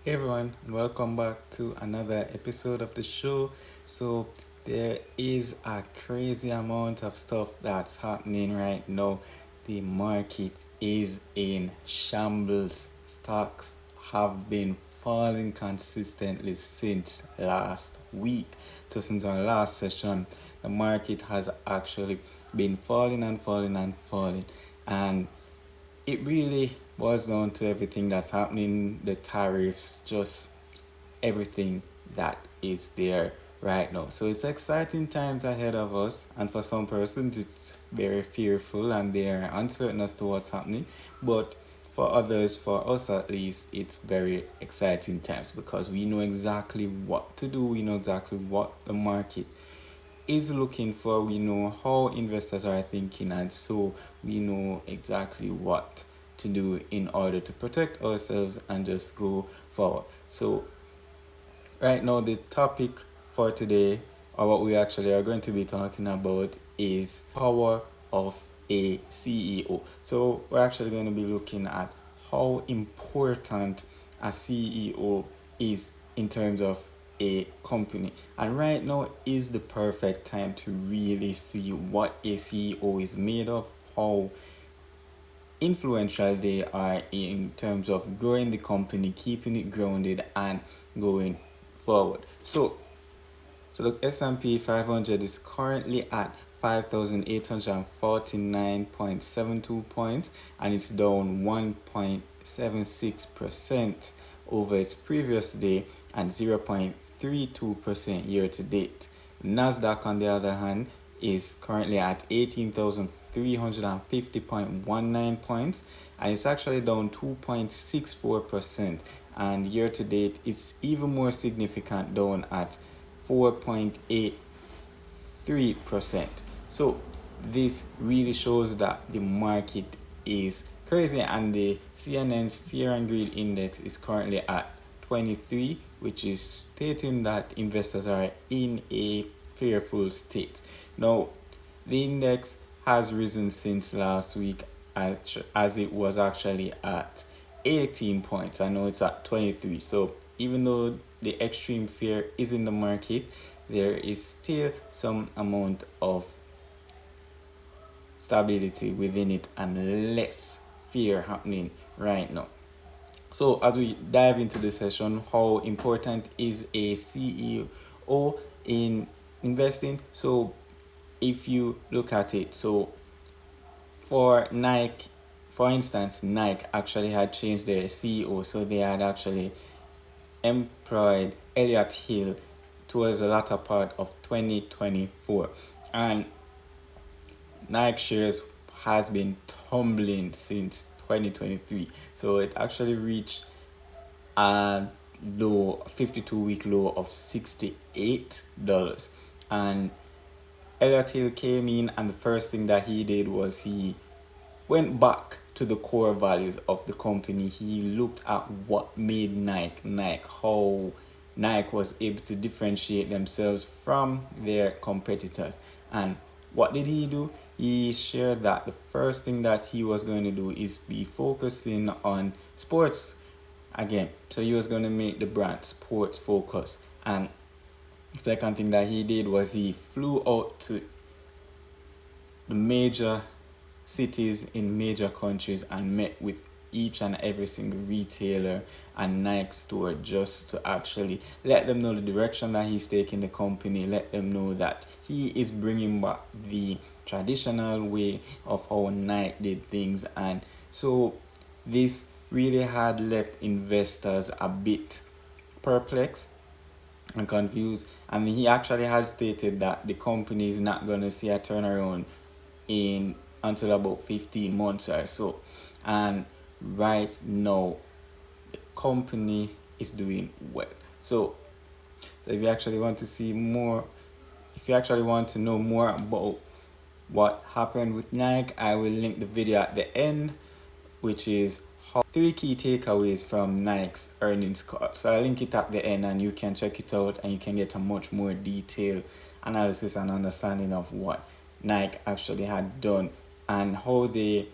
Hey everyone, and welcome back to another episode of the show. So, there is a crazy amount of stuff that's happening right now. The market is in shambles. Stocks have been falling consistently since last week. So, since our last session, the market has actually been falling and falling and falling. And it really boils down to everything that's happening, the tariffs, just everything that is there right now. So it's exciting times ahead of us, and for some persons, it's very fearful and they are uncertain as to what's happening. But for others, for us at least, it's very exciting times because we know exactly what to do, we know exactly what the market is looking for, we know how investors are thinking, and so we know exactly what to do in order to protect ourselves and just go forward. So right now, the topic for today, or what we actually are going to be talking about, is power of a CEO. So we're actually going to be looking at how important a CEO is in terms of a company. And right now is the perfect time to really see what a CEO is made of, how influential they are in terms of growing the company, keeping it grounded, and going forward. So the S&P 500 is currently at 5,849.72 points, and it's down 1.76% over its previous day and 0.32% year to date. Nasdaq, on the other hand, is currently at 18,350.19 points, and it's actually down 2.64%, and year to date it's even more significant, down at 4.83%. So this really shows that the market is crazy, and the CNN's Fear and Greed Index is currently at 23, which is stating that investors are in a fearful state. Now, the index has risen since last week, as it was actually at 18 points. I know it's at 23. So even though the extreme fear is in the market, there is still some amount of stability within it and less fear happening right now. So as we dive into the session, how important is a CEO in investing? So if you look at it, so for Nike, for instance, Nike actually had changed their CEO, so they had actually employed Elliot Hill towards the latter part of 2024, and Nike shares has been tumbling since 2023. So it actually reached a low 52-week low of $68, and Elliot Hill came in, and the first thing that he did was he went back to the core values of the company. He looked at what made Nike, how Nike was able to differentiate themselves from their competitors. And what did he do? He shared that the first thing that he was going to do is be focusing on sports again. So he was going to make the brand sports focus. And the second thing that he did was he flew out to the major cities in major countries and met with each and every single retailer and Nike store, just to actually let them know the direction that he's taking the company, let them know that he is bringing back the traditional way of how Nike did things. And so this really had left investors a bit perplexed and confused, and he actually had stated that the company is not going to see a turnaround in until about 15 months or so. And right now the company is doing well. So if you actually want to see more, if you actually want to know more about what happened with Nike, I will link the video at the end, which is how 3 key takeaways from Nike's earnings call. So I'll link it at the end and you can check it out and you can get a much more detailed analysis and understanding of what Nike actually had done and how they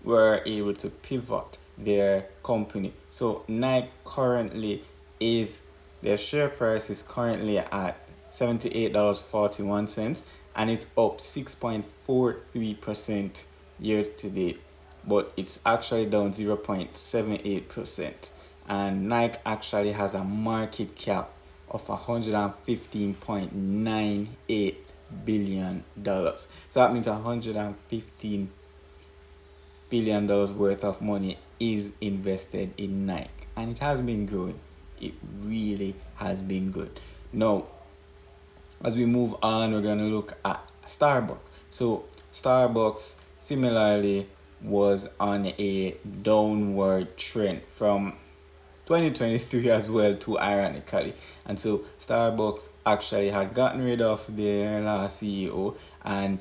were able to pivot their company. So Nike currently is, their share price is currently at $78.41, and it's up 6.43% year to date, but it's actually down 0.78%. And Nike actually has a market cap of $115.98 billion. So that means $115 billion worth of money is invested in Nike, and it has been growing. It really has been good. Now, as we move on, we're going to look at Starbucks. So Starbucks similarly was on a downward trend from 2023 as well, too, ironically. And so Starbucks actually had gotten rid of their last CEO, and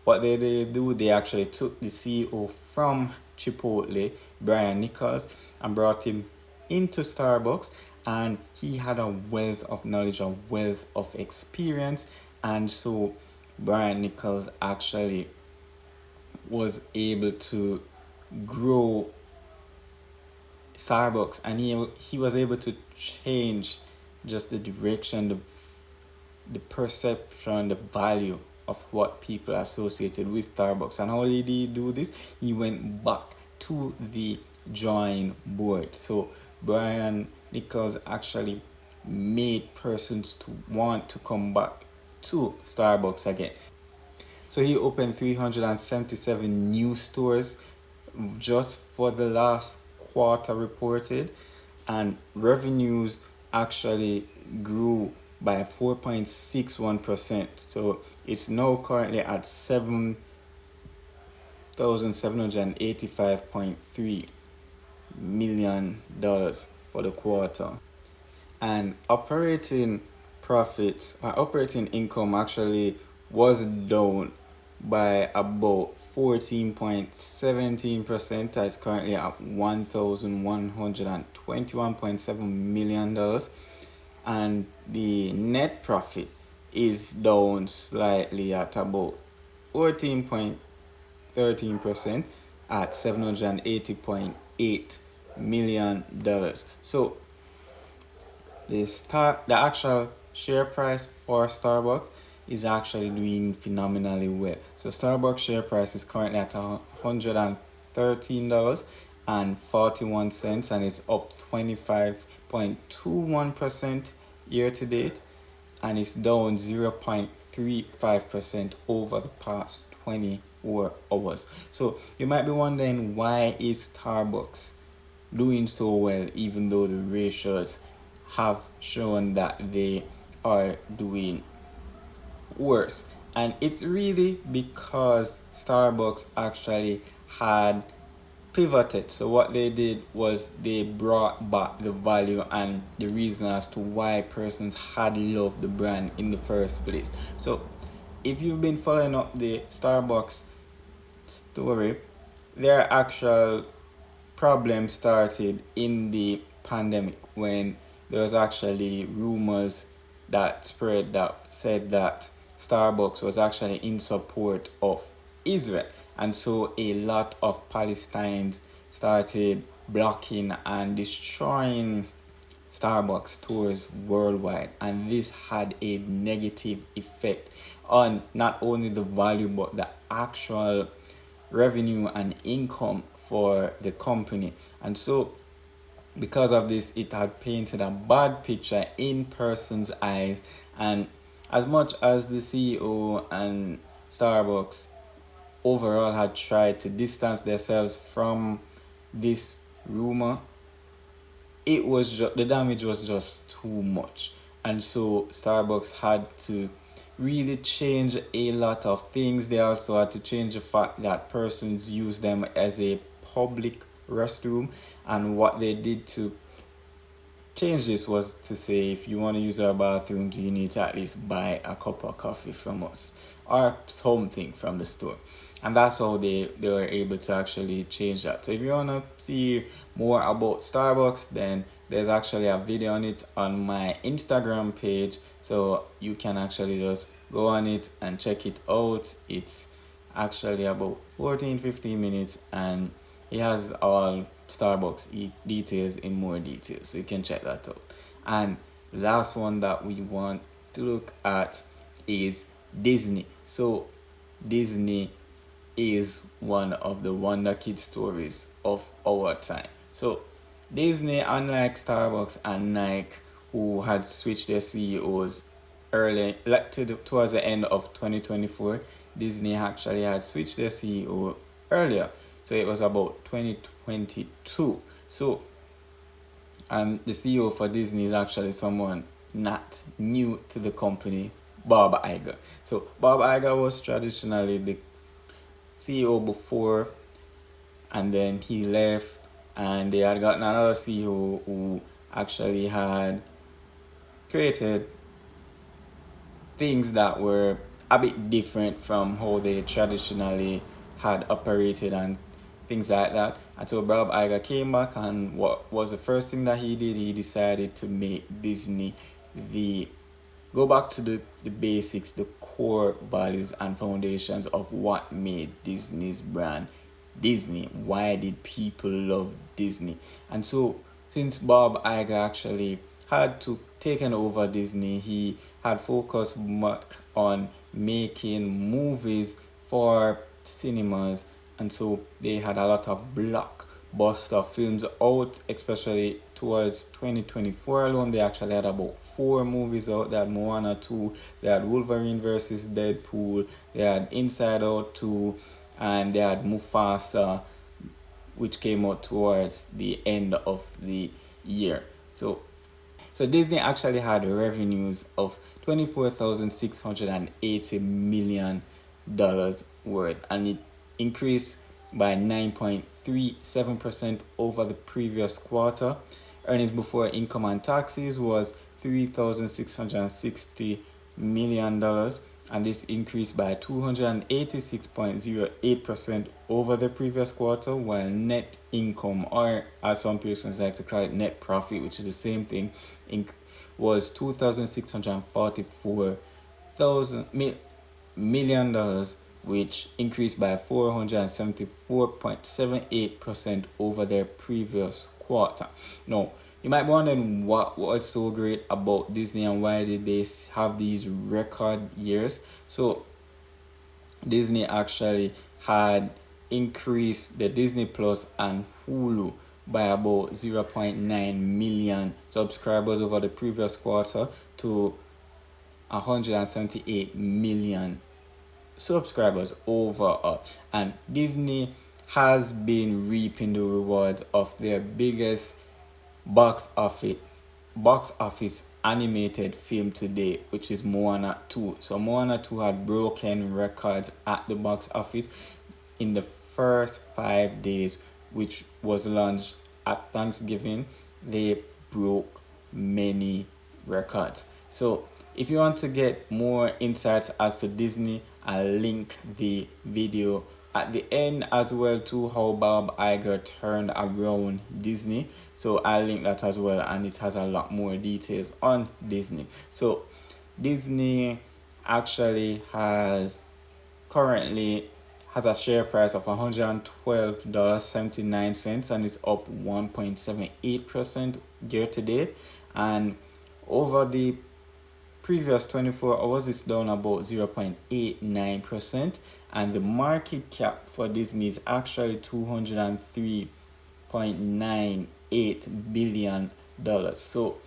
what they do, they actually took the CEO from Chipotle, Brian Nichols, and brought him into Starbucks, and he had a wealth of knowledge, a wealth of experience. And so Brian Nichols actually was able to grow Starbucks, and he was able to change just the direction, the perception, the value of what people associated with Starbucks. And how did he do this? He went back to the drawing board. So Brian Nichols actually made persons to want to come back to Starbucks again. So he opened 377 new stores just for the last quarter reported, and revenues actually grew by 4.61%. So it's now currently at $7,785.3 million for the quarter. And operating income actually was down by about 14.17%. It's currently at $1,121.7 million, and the net profit is down slightly at about 14.13% at $780.8 million. So the actual share price for Starbucks is actually doing phenomenally well. So Starbucks share price is currently at $113.41, and it's up 25.21% year to date, and it's down 0.35% over the past 24 hours. So you might be wondering, why is Starbucks doing so well even though the ratios have shown that they are doing worse? And it's really because Starbucks actually had pivoted. So what they did was they brought back the value and the reason as to why persons had loved the brand in the first place. So if you've been following up the Starbucks story, their actual problem started in the pandemic, when there was actually rumors that spread that said that Starbucks was actually in support of Israel. And so a lot of Palestinians started blocking and destroying Starbucks stores worldwide, and this had a negative effect on not only the value but the actual revenue and income for the company. And so because of this, it had painted a bad picture in persons' eyes. And as much as the CEO and Starbucks overall had tried to distance themselves from this rumor, the damage was just too much. And so Starbucks had to really change a lot of things. They also had to change the fact that persons use them as a public restroom, and what they did to change this was to say, if you want to use our bathrooms, you need to at least buy a cup of coffee from us or something from the store. And that's how they were able to actually change that. So if you want to see more about Starbucks, then there's actually a video on it on my Instagram page. So you can actually just go on it and check it out. It's actually about 14-15 minutes, and it has all Starbucks details in more detail, so you can check that out. And last one that we want to look at is Disney. So Disney is one of the wonder kid stories of our time. So Disney, unlike Starbucks and Nike, who had switched their CEOs early, like towards the end of 2024, Disney actually had switched their CEO earlier. So it was about 2022. So the CEO for Disney is actually someone not new to the company, Bob Iger. So Bob Iger was traditionally the CEO before, and then he left, and they had gotten another CEO who actually had created things that were a bit different from how they traditionally had operated and things like that. And so Bob Iger came back, and what was the first thing that he did? He decided to make Disney the go back to the basics, the core values and foundations of what made Disney's brand Disney. Why did people love Disney? And so, since Bob Iger actually had to taken over Disney, he had focused much on making movies for cinemas, and so they had a lot of blockbuster films out, especially towards 2024 alone. They actually had about 4 movies out. They had Moana 2, they had Wolverine versus Deadpool, they had Inside Out 2, and they had Mufasa, which came out towards the end of the year. So Disney actually had revenues of $24,680 million worth, and it increased by 9.37% over the previous quarter. Earnings before income and taxes was $3,660 million, and this increased by 286.08% over the previous quarter, while net income, or as some persons like to call it, net profit, which is the same thing, was $2,644,000 million, which increased by 474.78% over their previous quarter. Now, you might be wondering what was so great about Disney and why did they have these record years. So Disney actually had increased the Disney Plus and Hulu by about 0.9 million subscribers over the previous quarter to 178 million subscribers overall. And Disney has been reaping the rewards of their biggest box office animated film today, which is Moana 2. So Moana 2 had broken records at the box office in the first 5 days, which was launched at Thanksgiving. They broke many records. So if you want to get more insights as to Disney, I'll link the video at the end as well to how Bob Iger turned around Disney. So I'll link that as well, and it has a lot more details on Disney. So Disney actually currently has a share price of $112.79, and it's up 1.78% year to date. And over the previous 24 hours, it's down about 0.89%, and the market cap for Disney is actually $203.98 billion. So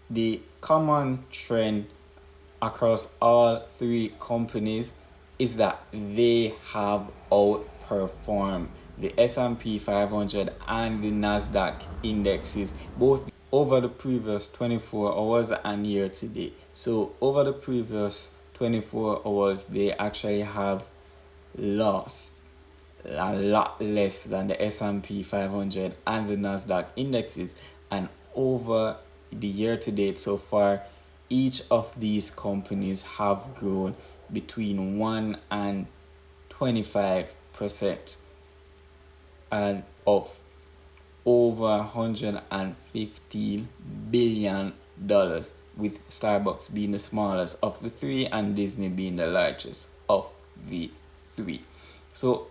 the common trend across all 3 companies is that they have outperformed the S&P 500 and the Nasdaq indexes, both over the previous 24 hours and year to date. So over the previous 24 hours, they actually have lost a lot less than the S&P 500 and the Nasdaq indexes. And over the year to date so far, each of these companies have grown between 1 and 25%, and of over $115 billion, with Starbucks being the smallest of the 3 and Disney being the largest of the 3. So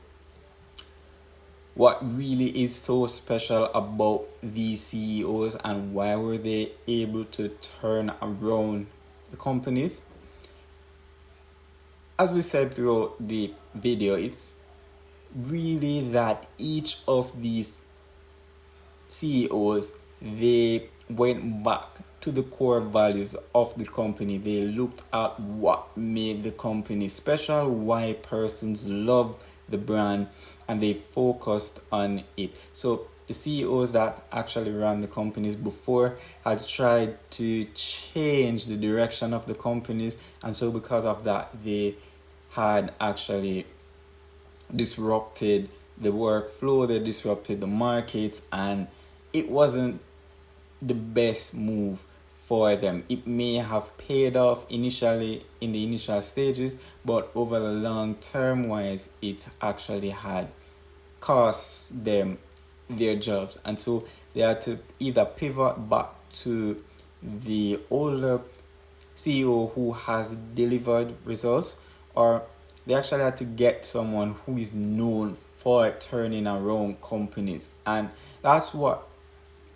what really is so special about these CEOs and why were they able to turn around the companies. As we said throughout the video, it's really that each of these CEOs, they went back to the core values of the company. They looked at what made the company special, why persons love the brand, and they focused on it. So the CEOs that actually ran the companies before had tried to change the direction of the companies, and so because of that, they had actually disrupted the workflow, they disrupted the markets, and it wasn't the best move for them. It may have paid off initially in the initial stages, but over the long term wise, it actually had cost them their jobs, and so they had to either pivot back to the older CEO who has delivered results, or they actually had to get someone who is known for turning around companies. And that's what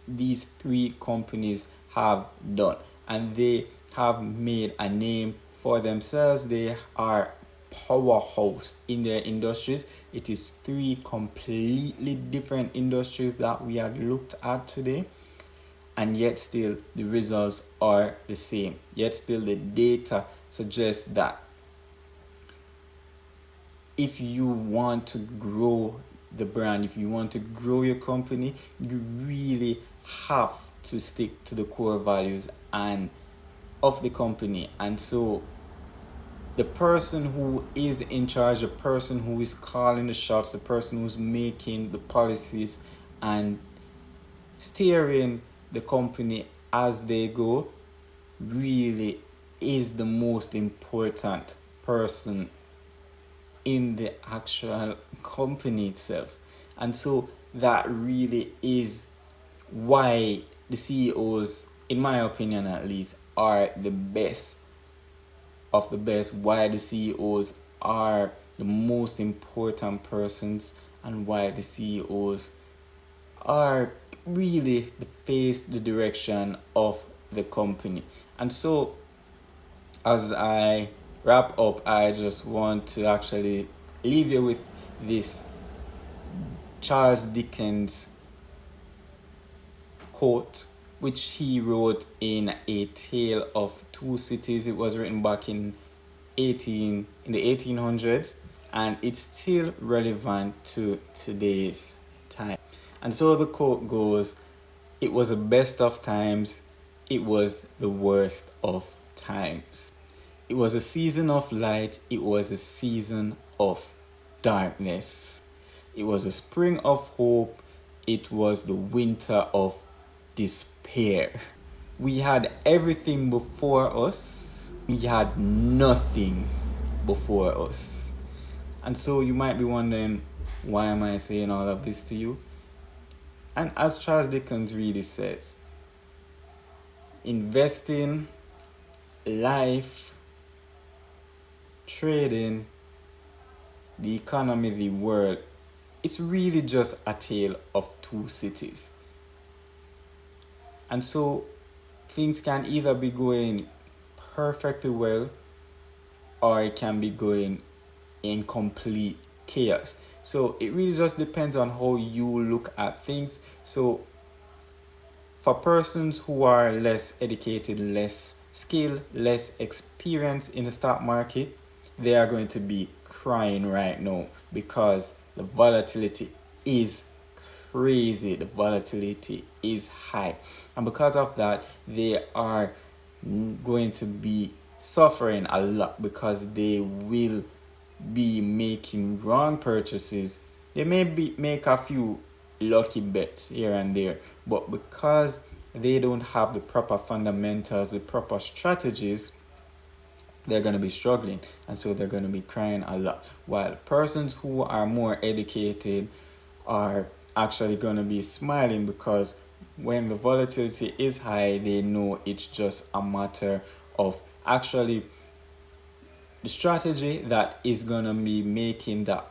these three companies have done. And they have made a name for themselves. They are powerhouse in their industries. It is three completely different industries that we had looked at today, and yet still the results are the same. Yet still the data suggests that if you want to grow the brand, if you want to grow your company, you really have to stick to the core values and of the company. And so the person who is in charge, the person who is calling the shots, the person who's making the policies and steering the company as they go, really is the most important person in the actual company itself. And so that really is why the CEOs, in my opinion at least, are the best of the best, why the CEOs are the most important persons, and why the CEOs are really the face, the direction of the company. And so as I wrap up, I just want to actually leave you with this Charles Dickens quote, which he wrote in A Tale of Two Cities. It was written back in the 1800s, and it's still relevant to today's time. And so the quote goes, "It was the best of times, it was the worst of times. It was a season of light, it was a season of darkness. It was a spring of hope, it was the winter of despair. We had everything before us, we had nothing before us." And so you might be wondering, why am I saying all of this to you? And as Charles Dickens really says, investing, life, trading, the economy, the world, it's really just a tale of two cities. And so things can either be going perfectly well, or it can be going in complete chaos. So it really just depends on how you look at things. So for persons who are less educated, less skilled, less experienced in the stock market, they are going to be crying right now because the volatility is crazy. The volatility is high. And because of that, they are going to be suffering a lot because they will be making wrong purchases. They may make a few lucky bets here and there, but because they don't have the proper fundamentals, the proper strategies, they're going to be struggling, and so they're going to be crying a lot. While persons who are more educated are actually going to be smiling because when the volatility is high, they know it's just a matter of actually the strategy that is going to be making the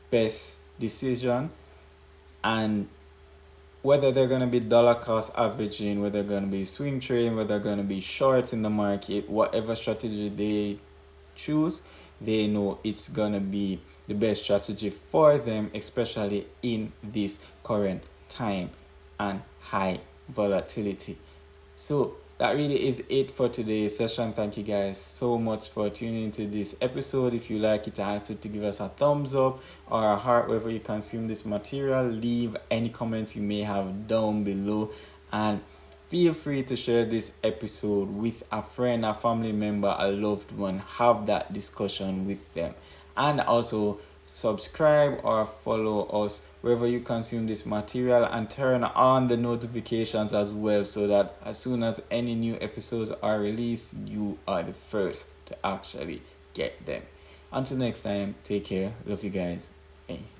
best decision, and whether they're going to be dollar cost averaging, whether they're going to be swing trading, whether they're going to be short in the market, whatever strategy they choose, they know it's going to be the best strategy for them, especially in this current time and high volatility. So that really is it for today's session. Thank you guys so much for tuning into this episode. If you like it, I ask you to give us a thumbs up or a heart wherever you consume this material. Leave any comments you may have down below, and feel free to share this episode with a friend, a family member, a loved one. Have that discussion with them. And also subscribe or follow us wherever you consume this material, and turn on the notifications as well, so that as soon as any new episodes are released, you are the first to actually get them. Until next time, take care. Love you guys. Hey.